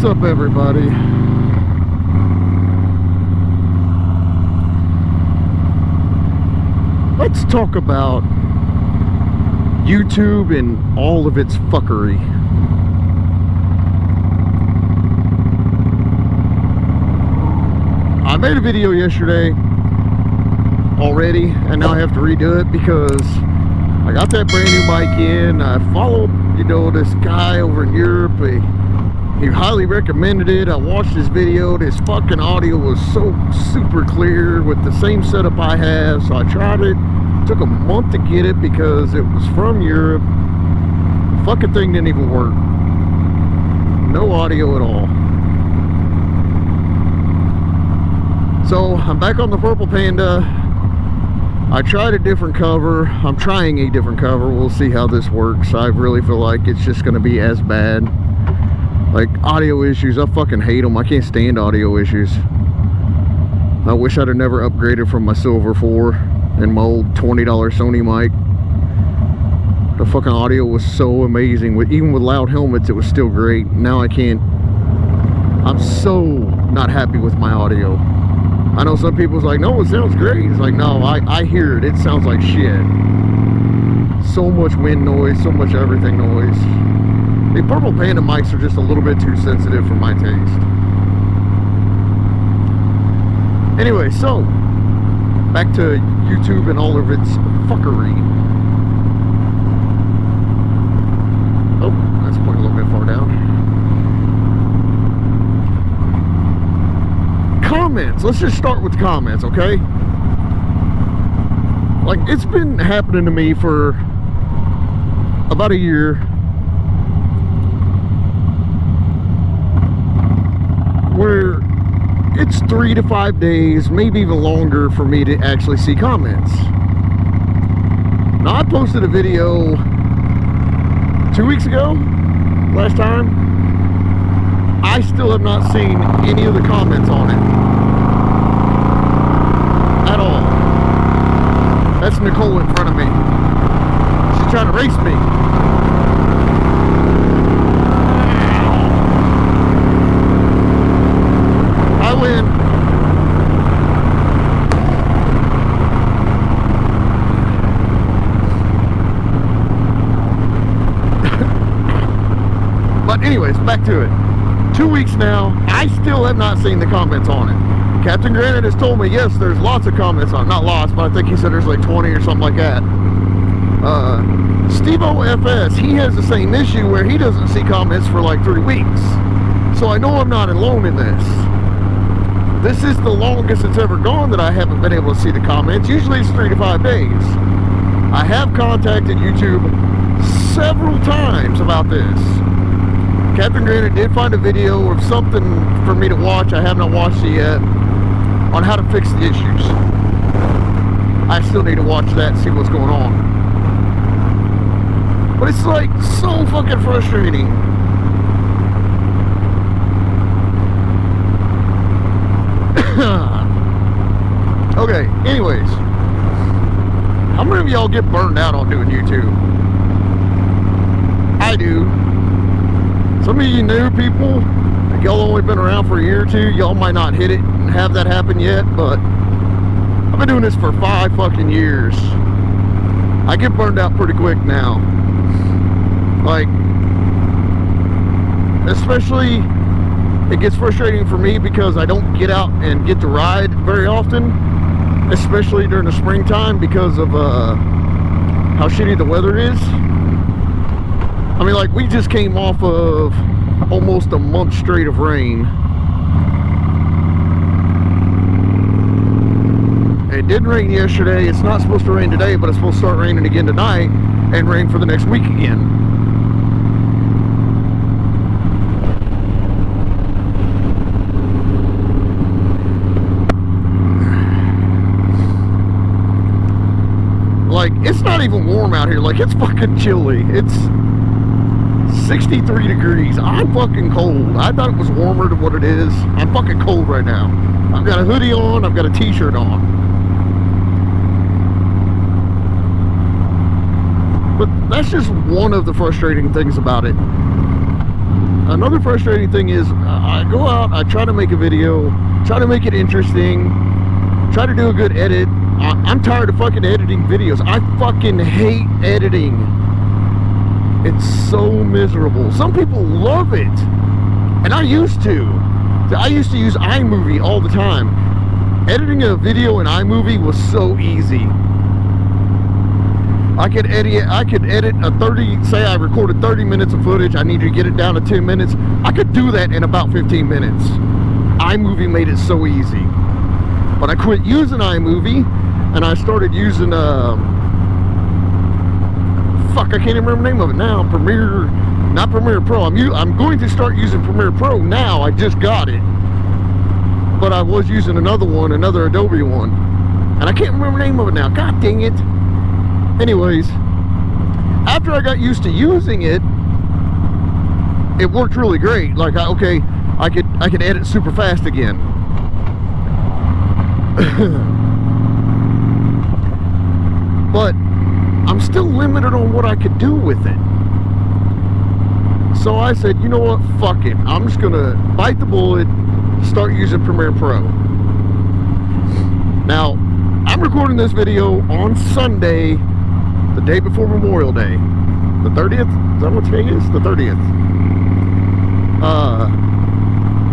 What's up, everybody? Let's talk about YouTube and all of its fuckery. I made a video yesterday already, and now I have to redo it because I got that brand new mic in. I followed, this guy over in Europe. He highly recommended it. I watched his video. His fucking audio was so super clear with the same setup I have. So I tried it. It took a month to get it because it was from Europe. The fucking thing didn't even work. No audio at all. So I'm back on the Purple Panda. I tried a different cover. I'm trying a different cover. We'll see how this works. I really feel like it's just going to be as bad. Like audio issues, I fucking hate them. I can't stand audio issues. I wish I'd have never upgraded from my Silver 4 and my old $20 Sony mic. The fucking audio was so amazing. Even with loud helmets, it was still great. Now I can't. I'm so not happy with my audio. I know some people's like, no, it sounds great. It's like, no, I hear it. It sounds like shit. So much wind noise, so much everything noise. The Purple Panda mics are just a little bit too sensitive for my taste. Anyway, so back to YouTube and all of its fuckery. Oh, that's pointing a little bit far down. Comments. Let's just start with comments, okay? Like, it's been happening to me for about a year. Where it's 3 to 5 days, maybe even longer, for me to actually see comments. Now, I posted a video 2 weeks ago, last time. I still have not seen any of the comments on it. At all. That's Nicole in front of me. She's trying to race me. I win. But anyways, back to it. 2 weeks now, I still have not seen the comments on it. Captain Granite has told me, yes, there's lots of comments on it. Not lots, but I think he said there's like 20 or something like that. Steve-O FS, he has the same issue where he doesn't see comments for like 3 weeks. So I know I'm not alone in this. This is the longest it's ever gone that I haven't been able to see the comments. Usually it's 3 to 5 days. I have contacted YouTube several times about this. Captain Granite did find a video of something for me to watch. I have not watched it yet, on how to fix the issues. I still need to watch that and see what's going on. But it's like so fucking frustrating. Okay, anyways. How many of y'all get burned out on doing YouTube? I do. Some of you new people, like y'all only been around for a year or two, y'all might not hit it and have that happen yet, but I've been doing this for 5 fucking years. I get burned out pretty quick now. Like, especially, it gets frustrating for me because I don't get out and get to ride very often, especially during the springtime because of how shitty the weather is. I mean, like, we just came off of almost a month straight of rain. It did rain yesterday. It's not supposed to rain today, but it's supposed to start raining again tonight and rain for the next week again. Like, it's not even warm out here. Like, it's fucking chilly. It's 63 degrees. I'm fucking cold. I thought it was warmer than what it is. I'm fucking cold right now. I've got a hoodie on. I've got a t-shirt on. But that's just one of the frustrating things about it. another frustrating thing is I go out, I try to make a video, try to make it interesting, try to do a good edit. I'm tired of fucking editing videos. I fucking hate editing. It's so miserable. Some people love it, and I used to. I used to use iMovie all the time. Editing a video in iMovie was so easy. I could edit a 30, say I recorded 30 minutes of footage, I needed to get it down to 10 minutes. I could do that in about 15 minutes. iMovie made it so easy. But I quit using iMovie, and I started using, fuck, I can't even remember the name of it now. Not Premiere Pro. I'm going to start using Premiere Pro now. I just got it. But I was using another one, another Adobe one. And I can't remember the name of it now. God dang it. Anyways, after I got used to using it, it worked really great. Like, I could edit super fast again. But I'm still limited on what I could do with it. So I said, you know what, fuck it. I'm just gonna bite the bullet, start using Premiere Pro. Now, I'm recording this video on Sunday, the day before Memorial Day. The 30th? Is that what today is? The 30th.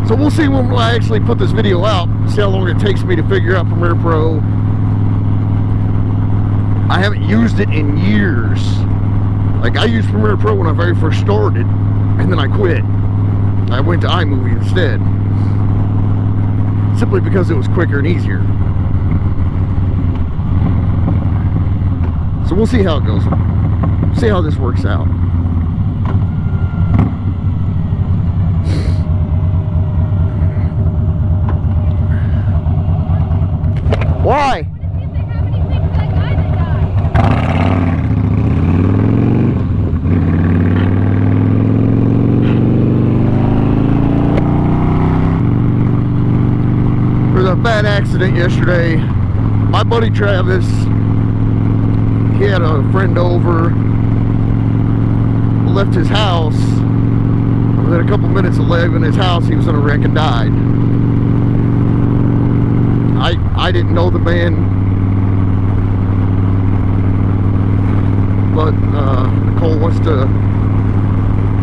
So we'll see when I actually put this video out, see how long it takes me to figure out Premiere Pro. I haven't used it in years. Like, I used Premiere Pro when I very first started, and then I quit. I went to iMovie instead. Simply because it was quicker and easier. So we'll see how it goes. See how this works out. Why? There was a bad accident yesterday. My buddy Travis, he had a friend over, left his house. Within a couple minutes of leaving his house, he was in a wreck and died. I didn't know the man, but Nicole wants to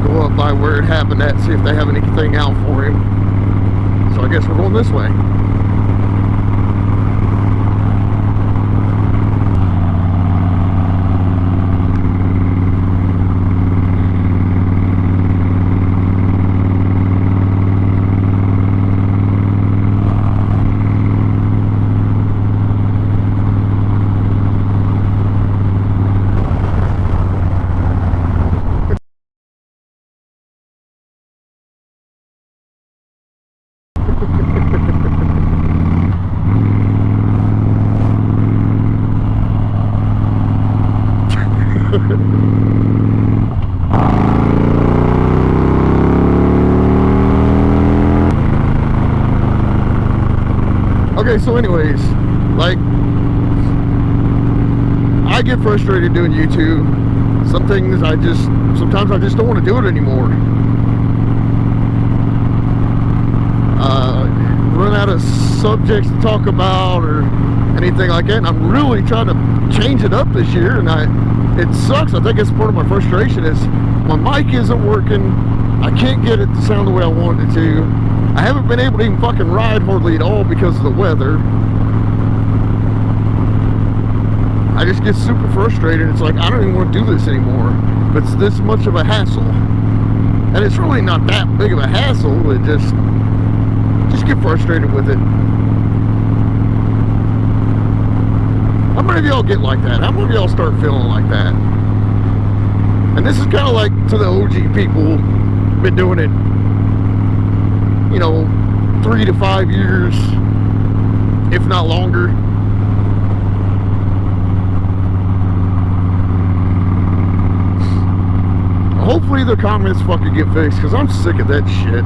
go up by where it happened at, see if they have anything out for him. So I guess we're going this way. Okay, so anyways, like, I get frustrated doing YouTube. Some things sometimes I just don't want to do it anymore. Run out of subjects to talk about or anything like that, and I'm really trying to change it up this year, and it sucks. I think it's part of my frustration is my mic isn't working. I can't get it to sound the way I want it to. I haven't been able to even fucking ride hardly at all because of the weather. I just get super frustrated. It's like, I don't even want to do this anymore. It's this much of a hassle. And it's really not that big of a hassle. It just get frustrated with it. How many of y'all get like that? How many of y'all start feeling like that? And this is kind of like to the OG people, been doing it, you know, 3 to 5 years, if not longer. Hopefully the comments fucking get fixed, because I'm sick of that shit.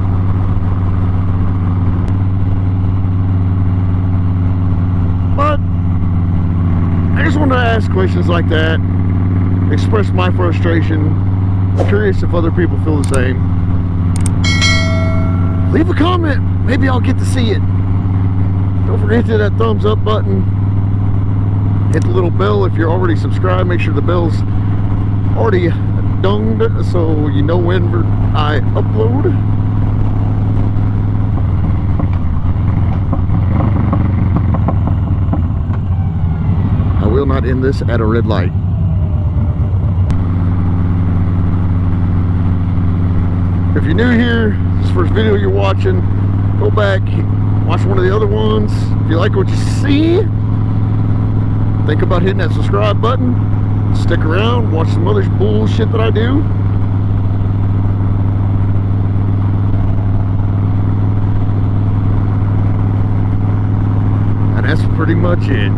But I just want to ask questions like that, express my frustration. I'm curious if other people feel the same. leave a comment. Maybe I'll get to see it. Don't forget to hit that thumbs up button. Hit the little bell if you're already subscribed. Make sure the bell's already dunged so you know whenever I upload. I will not end this at a red light. If you're new here, this is the first video you're watching, go back, watch one of the other ones. If you like what you see, think about hitting that subscribe button. Stick around, watch some other bullshit that I do. And that's pretty much it.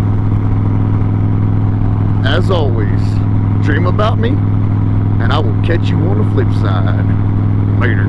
As always, dream about me, and I will catch you on the flip side. Later.